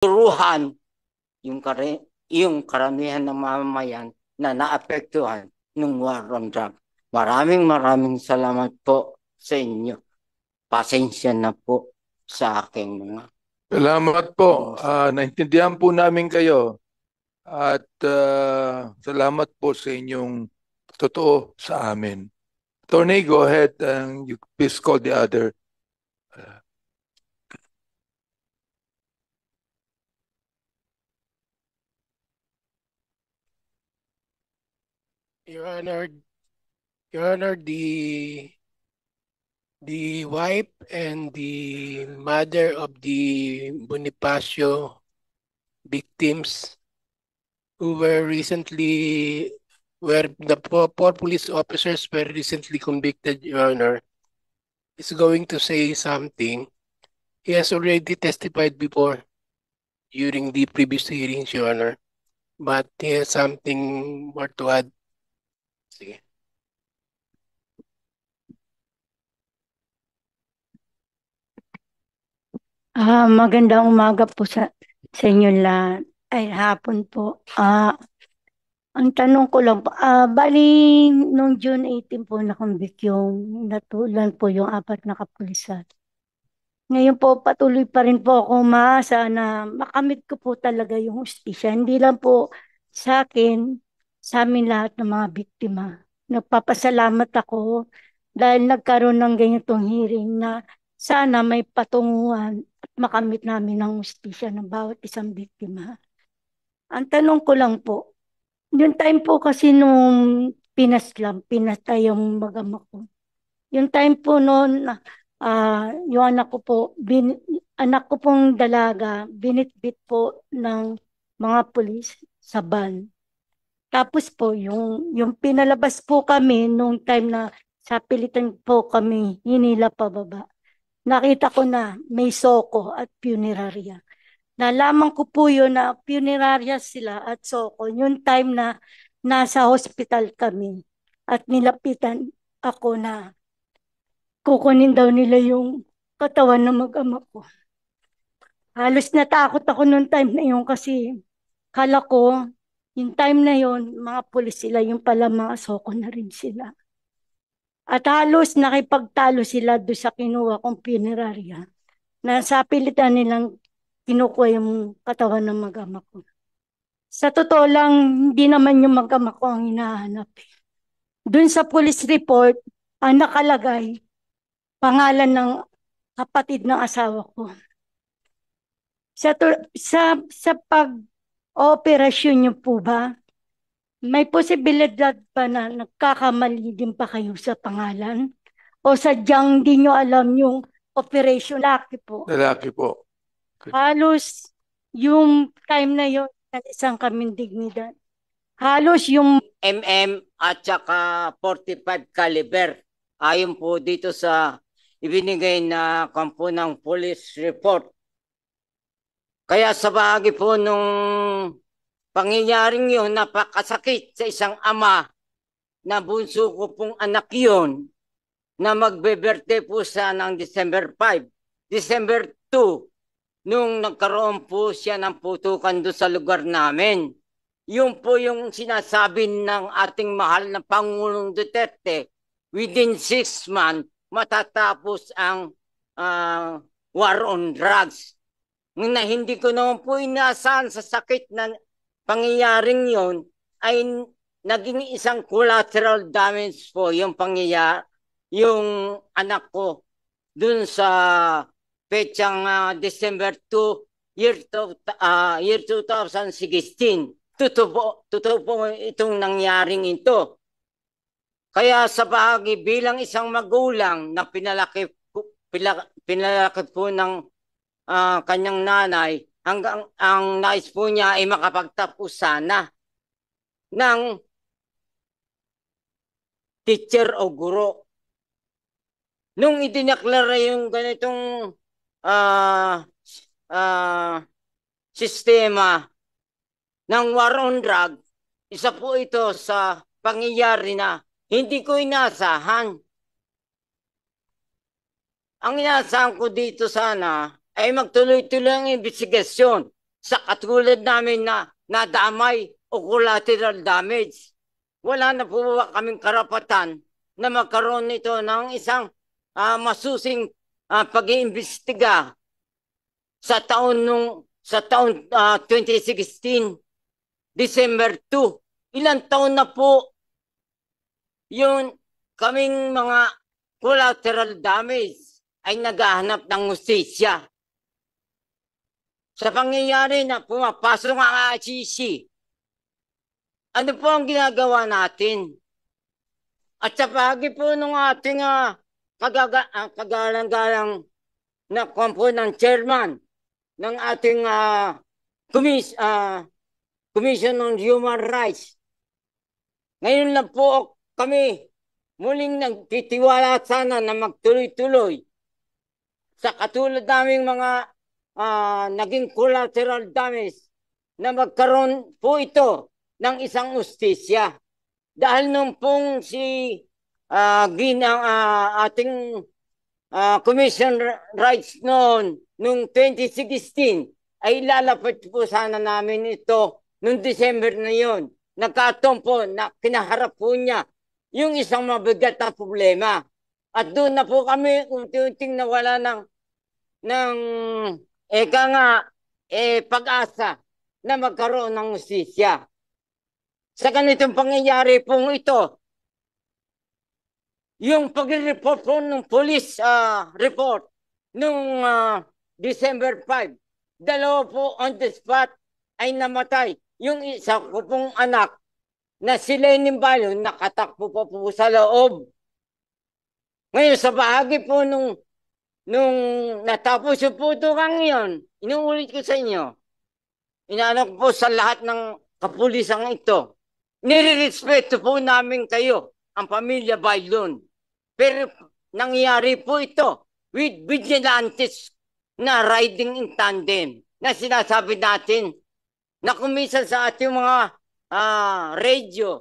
turuhan yung karamihan ng mamamayan na naapektuhan ng war on drug. Maraming salamat po sa inyo. Pasensya na po sa aking mga. Salamat po. Naintindihan po namin kayo at salamat po sa inyong totoo sa amin. Attorney, go ahead and you please call the other. Your Honor, the wife and the mother of the Bonifacio victims who were recently, where the four police officers were recently convicted, Your Honor, is going to say something. He has already testified before during the previous hearings, Your Honor, but he has something more to add. Sige. Magandang umaga po sa inyo lahat. Ay, hapon po. Ang tanong ko lang po, bali nung June 18 po na-convict yung natulan po yung 4 na kapulisan. Ngayon po, patuloy pa rin po ako umaasa na makamit ko po talaga yung hustisya. Hindi lang po sa akin, sa amin lahat ng mga biktima. Nagpapasalamat ako dahil nagkaroon ng ganitong hearing na sana may patunguhan at makamit namin ang hustisya ng bawat isang biktima. Ang tanong ko lang po, yung time po kasi nung pinatay yung mag-ama ko. Yung time po noon, yung anak ko po, anak ko pong dalaga, binitbit po ng mga pulis sa van. Tapos po, yung pinalabas po kami nung time na sa pilitan po kami hinila pababa. Nakita ko na may soko at punerarya. Nalaman ko po yun na punerarya sila at soko. Yung time na nasa hospital kami at nilapitan ako na kukunin daw nila yung katawan ng mag-ama ko. Halos natakot ako nung time na yun kasi kala ko yung time na yun, mga pulis sila, yung pala mga soko na rin sila. At halos nakipagtalo sila doon sa kinuha kong punerarya na sa pilitan nilang kinukuha yung katawan ng mag-ama ko. Sa totoo lang, hindi naman yung mag-ama ko ang hinahanap. Doon sa police report, ang nakalagay, pangalan ng kapatid ng asawa ko. Sa pag-operasyon niyo po ba, may posibilidad pa na nagkakamali din pa kayo sa pangalan? O sadyang di nyo alam yung operation? Lalaki po. Lalaki po. Halos yung time na yun, isang kaming dignidad. Halos yung at saka 45 caliber. Ayon po dito sa ibinigay na kampo ng police report. Kaya sa bahagi po nung pangyayaring yun, napakasakit sa isang ama na bunso ko pong anak yun na magbe-birthday po siya ng December 5. December 2, nung nagkaroon po siya ng putukan doon sa lugar namin. Yun po yung sinasabi ng ating mahal na Pangulong Duterte, within 6 months, matatapos ang war on drugs. Na hindi ko naman po inaasahan sa sakit na pangyayaring yon ay naging isang collateral damage po yung pangyayari, yung anak ko dun sa petsang December 2, year 2016. Totoo po itong nangyaring ito. Kaya sa bahagi bilang isang magulang na pinalaki po ng kanyang nanay, hanggang ang nais po niya ay makapagtapos sana ng teacher o guro. Nung idineklara yung ganitong sistema ng war on drug, isa po ito sa pangyayari na hindi ko inaasahan. Ang inaasahan ko dito sana ay magtuloy-tuloy ang investigasyon sa katulad namin na nadamay o collateral damage. Wala na po ba kaming karapatan na magkaroon nito ng isang masusing pag-iimbestiga sa taon 2016, December 2. Ilang taon na po yung kaming mga collateral damage ay naghahanap ng hustisya. Sa pangyayari na pumapasok ang ICC, ano po ang ginagawa natin? At sa bahagi po ng ating kagalang-galang na kompo ng chairman ng ating Commission on Human Rights, ngayon lang po kami muling nagtitiwala sana na magtuloy-tuloy sa katulad naming mga naging collateral damage na magkaroon po ito ng isang ustisya. Dahil nung pong ating Commission Rights noong 2016 ay lalapit po sana namin ito noong December na yon. Nagkataon po na kinaharap po niya yung isang mabigat na problema. At doon na po kami unti-unting nawala ng pag-asa na magkaroon ng hustisya. Sa ganitong pangyayari pong ito, yung pag-report po ng police report nung December 5, dalawa po on the spot ay namatay. Yung isa ko pong anak na si Lenny Balyo nakatakbo po sa loob. Ngayon sa bahagi po nung natapos yung puto kang yun, inuulit ko sa inyo, inaano ko po sa lahat ng kapulisan ito, nirirespeto po namin kayo, ang pamilya Bailon. Pero nangyari po ito with vigilantes na riding in tandem na sinasabi natin na kumisan sa ating mga radio,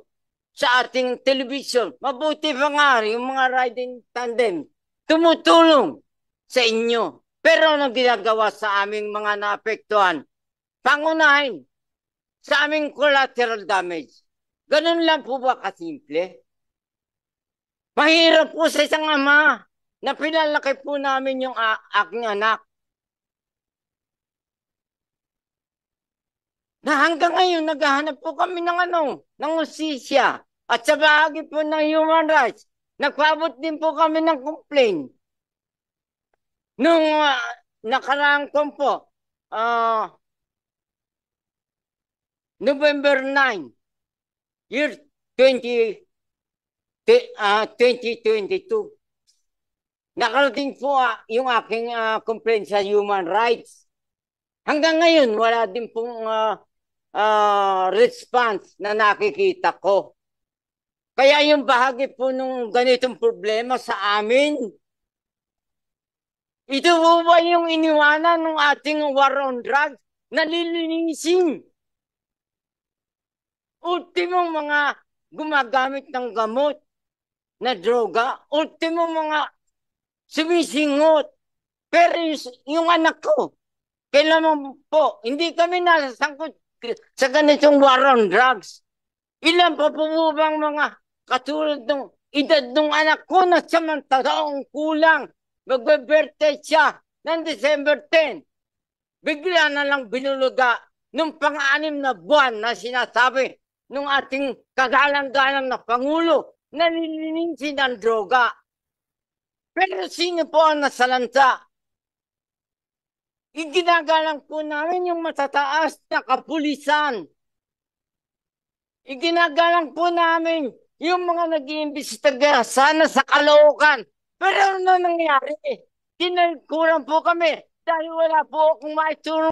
sa ating television, mabuti pa nga yung mga riding tandem, tumutulong sa inyo. Pero anong ginagawa sa aming mga naapektuhan? Pangunahin sa aming collateral damage. Ganun lang po ba kasimple? Mahirap po sa isang ama na pinalaki po namin yung aking anak. Na hanggang ngayon naghahanap po kami ng hustisya. At sa bahagi po ng human rights, nagpaabot din po kami ng complaint. Nung nakaraang po, November 9, year 2022, nakarating po yung aking complaint sa human rights. Hanggang ngayon, wala din pong response na nakikita ko. Kaya yung bahagi po nung ganitong problema sa amin, ito po ba yung iniwanan ng ating war on drugs na lilinisin? Ultimong mga gumagamit ng gamot na droga, ultimong mga sumisingot. Pero yung anak ko, kailan po, hindi kami nasasangkot sa ganitong war on drugs. Ilan pa po bang mga katulad ng edad ng anak ko na samantaong kulang, magbe-birthday siya ng December 10. Bigla na lang binuluga nung pang-anim na buwan na sinasabi nung ating kagalang-galang na Pangulo na nilinisin ng droga. Pero sino po ang nasalanta? Iginagalang po namin yung matataas na kapulisan. Iginagalang po namin yung mga nag-iimbestiga sana sa Caloocan. Pero ano nangyari? Tinagkuran po kami dahil wala po akong maituro